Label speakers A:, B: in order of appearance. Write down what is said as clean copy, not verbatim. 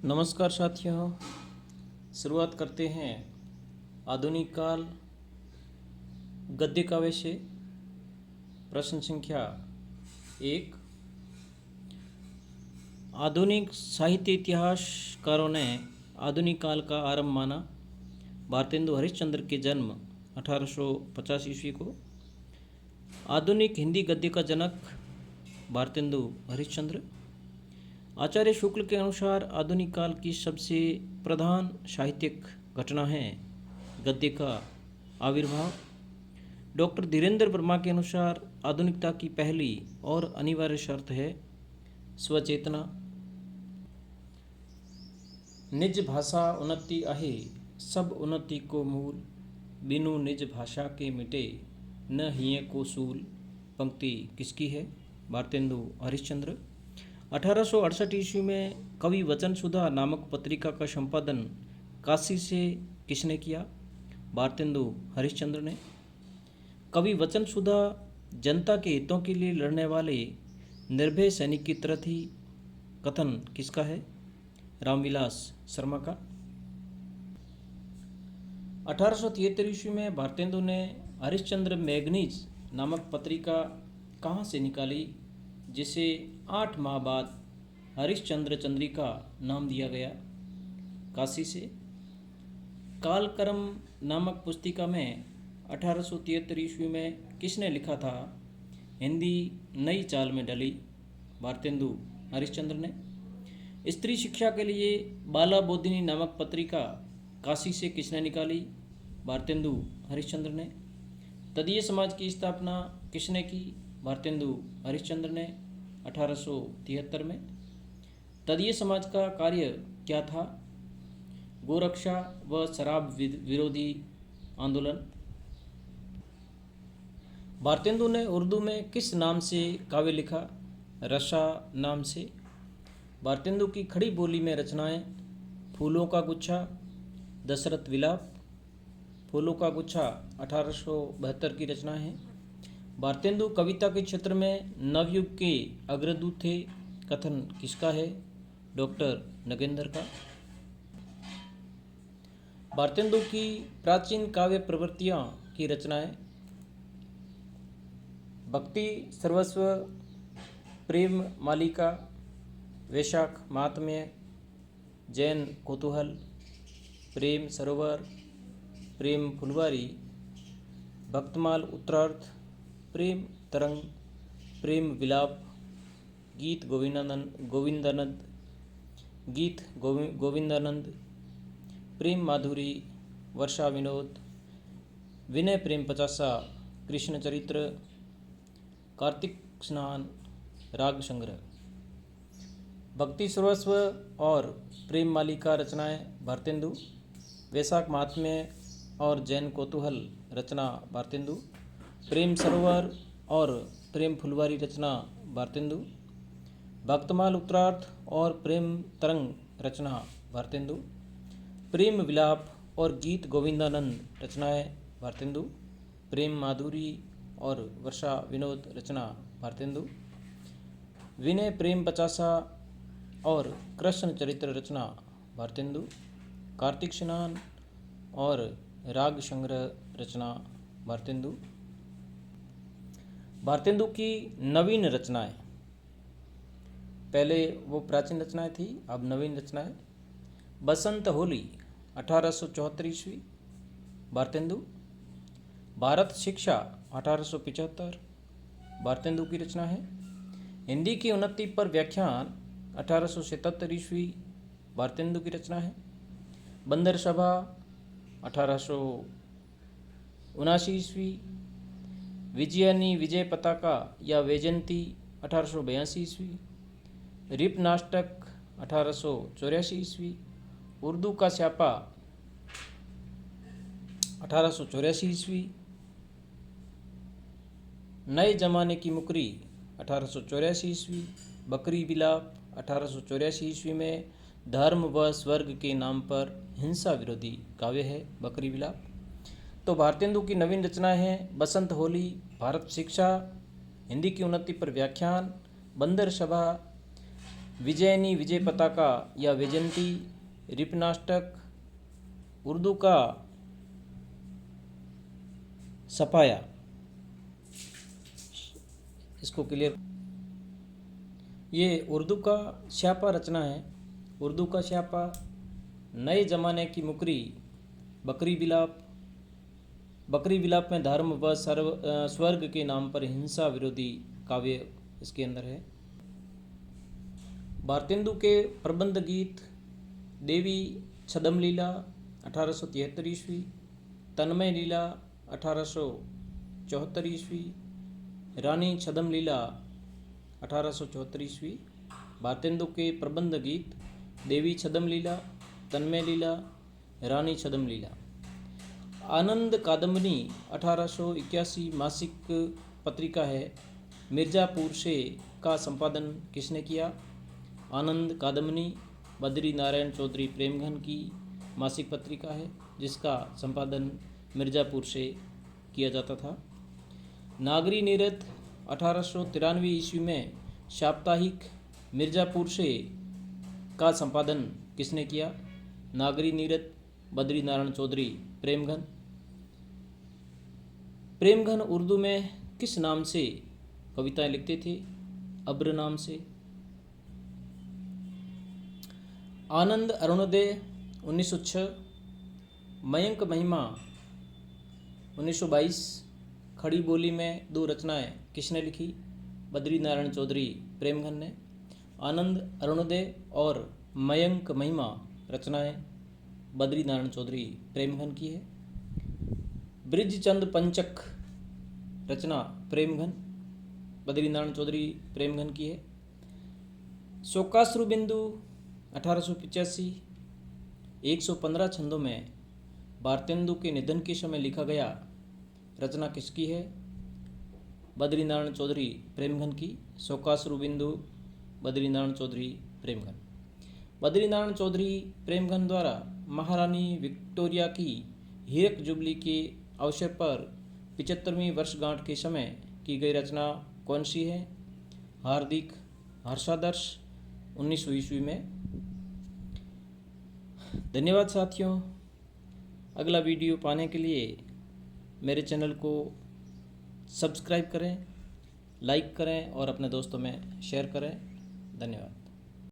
A: नमस्कार साथियों। शुरुआत करते हैं आधुनिक काल गद्य काव्य से। प्रश्न संख्या 1। आधुनिक साहित्य इतिहासकारों ने आधुनिक काल का आरंभ माना भारतेंदु हरिश्चंद्र के जन्म 1850 ईस्वी को। आधुनिक हिंदी गद्य का जनक भारतेंदु हरिश्चंद्र। आचार्य शुक्ल के अनुसार आधुनिक काल की सबसे प्रधान साहित्यिक घटना है गद्य का आविर्भाव। डॉक्टर धीरेन्द्र वर्मा के अनुसार आधुनिकता की पहली और अनिवार्य शर्त है स्वचेतना। निज भाषा उन्नति आहे सब उन्नति को मूल, बिनु निज भाषा के मिटे न हिये को सूल। पंक्ति किसकी है? भारतेंदु हरिश्चंद्र। 1868 ईस्वी में कवि वचन सुधा नामक पत्रिका का संपादन काशी से किसने किया? भारतेंदु हरिश्चंद्र ने। कवि वचन सुधा जनता के हितों के लिए लड़ने वाले निर्भय सैनिक की तरह थी। कथन किसका है? रामविलास शर्मा का। 1873 ईस्वी में भारतेंदु ने हरिश्चंद्र मैगनीज नामक पत्रिका कहाँ से निकाली, जिसे 8 माह बाद हरिश्चंद्र चंद्रिका नाम दिया गया? काशी से। कालक्रम नामक पुस्तिका में 1873 ईस्वी में किसने लिखा था हिंदी नई चाल में ढली? भारतेंदु हरिश्चंद्र ने। स्त्री शिक्षा के लिए बाला बोधिनी नामक पत्रिका काशी से किसने निकाली? भारतेंदु हरिश्चंद्र ने। तदीय समाज की स्थापना किसने की? भारतेंदु हरिश्चंद्र ने 1873 में। तदीय समाज का कार्य क्या था? गोरक्षा व शराब विरोधी आंदोलन। भारतेंदु ने उर्दू में किस नाम से काव्य लिखा? रसा नाम से। भारतेंदु की खड़ी बोली में रचनाएं फूलों का गुच्छा, दशरथ विलाप। फूलों का गुच्छा 1872 की रचना है। भारतेंदु कविता के क्षेत्र में नवयुग के अग्रदूत थे। कथन किसका है? डॉक्टर नगेंद्र का। भारतेंदु की प्राचीन काव्य प्रवृत्तियां की रचनाएं भक्ति सर्वस्व, प्रेम मालिका, वैशाख महात्म्य, जैन कौतूहल, प्रेम सरोवर, प्रेम फुलवारी, भक्तमाल उत्तरार्थ, प्रेम तरंग, प्रेम विलाप, गीत गोविंदानंद, गीत गोविंदानंद, प्रेम माधुरी, वर्षा विनोद, विनय प्रेम पचासा, कृष्ण चरित्र, कार्तिक स्नान, राग संग्रह। भक्ति सर्वस्व और प्रेम मालिका रचनाएं भारतेंदु। वैशाख महात्म्य और जैन कौतूहल रचना भारतेंदु। प्रेम सरोवर और प्रेम फुलवारी रचना भारतेंदु। भक्तमाल उत्तरार्थ और प्रेम तरंग रचना भारतेंदु। प्रेम विलाप और गीत गोविंदानंद रचनाएं भारतेंदु। प्रेम माधुरी और वर्षा विनोद रचना भारतेंदु। विनय प्रेम पचासा और कृष्ण चरित्र रचना भारतेंदु। कार्तिक स्नान और राग संग्रह रचना भारतेंदु। भारतेंदु की नवीन रचनाएं, पहले वो प्राचीन रचनाएं थी, अब नवीन रचनाएं। बसंत होली 1874 ईस्वी भारतेंदु। भारत शिक्षा 1875 भारतेंदु की रचना है। हिंदी की उन्नति पर व्याख्यान 1877 ईस्वी भारतेंदु की रचना है। बंदर सभा 1879 ईस्वी। विजयानी विजय पताका या वैजयंती 1882 ईस्वी। रिप नाटक 1884 ईस्वी। उर्दू का स्यापा 1884 ईस्वी। नए जमाने की मुकरी 1884 ईस्वी। बकरी विलाप 1884 ईस्वी में धर्म व स्वर्ग के नाम पर हिंसा विरोधी काव्य है बकरी विलाप। तो भारतेंदु की नवीन रचनाएं हैं बसंत होली, भारत शिक्षा, हिंदी की उन्नति पर व्याख्यान, बंदर सभा, विजयनी, विजय पताका या विजयंती, रिपनाष्टक, उर्दू का सफाया। इसको क्लियर, ये उर्दू का स्यापा रचना है। उर्दू का स्यापा नए ज़माने की मुकरी, बकरी विलाप। बकरी विलाप में धर्म व स्वर्ग के नाम पर हिंसा विरोधी काव्य इसके अंदर है। भारतेंदु के प्रबंध गीत देवी छदम लीला 1873 ईस्वी, तन्मय लीला 1874 ईस्वी, रानी छदम लीला 1874 ईस्वी। भारतेंदु के प्रबंध गीत देवी छदम लीला, तन्मय लीला, रानी छदम लीला। आनंद कादम्बनी 1881 मासिक पत्रिका है। मिर्ज़ापुर से का संपादन किसने किया? आनंद कादम्बनी बद्री नारायण चौधरी प्रेमघन की मासिक पत्रिका है, जिसका संपादन मिर्ज़ापुर से किया जाता था। नागरी नीरद 1893 ईस्वी में साप्ताहिक मिर्ज़ापुर से का संपादन किसने किया? नागरी नीरद बद्री नारायण चौधरी प्रेमघन। प्रेमघन उर्दू में किस नाम से कविताएं लिखते थे? अब्र नाम से। आनंद अरुणोदय 1906, मयंक महिमा 1922। खड़ी बोली में दो रचनाएं किसने लिखी? बद्री नारायण चौधरी प्रेमघन ने। आनंद अरुणोदय और मयंक महिमा रचनाएं बद्री नारायण चौधरी प्रेमघन की है। ब्रिजचंद पंचक रचना प्रेमघन, बद्री नारायण चौधरी प्रेमघन की है। शोकाश्रु बिंदु 1885 115 छंदों में भारतेंदु के निधन के समय लिखा गया रचना किसकी है? बद्री नारायण चौधरी प्रेमघन की। शोकाश्रु बिंदु बद्री नारायण चौधरी प्रेमघन। बद्री नारायण चौधरी प्रेमघन द्वारा महारानी विक्टोरिया की हीरक जुबली के अवसर पर 75वीं वर्षगांठ के समय की गई रचना कौन सी है? हार्दिक हर्षादर्श 1900 ईस्वी में। धन्यवाद साथियों। अगला वीडियो पाने के लिए मेरे चैनल को सब्सक्राइब करें, लाइक करें और अपने दोस्तों में शेयर करें। धन्यवाद।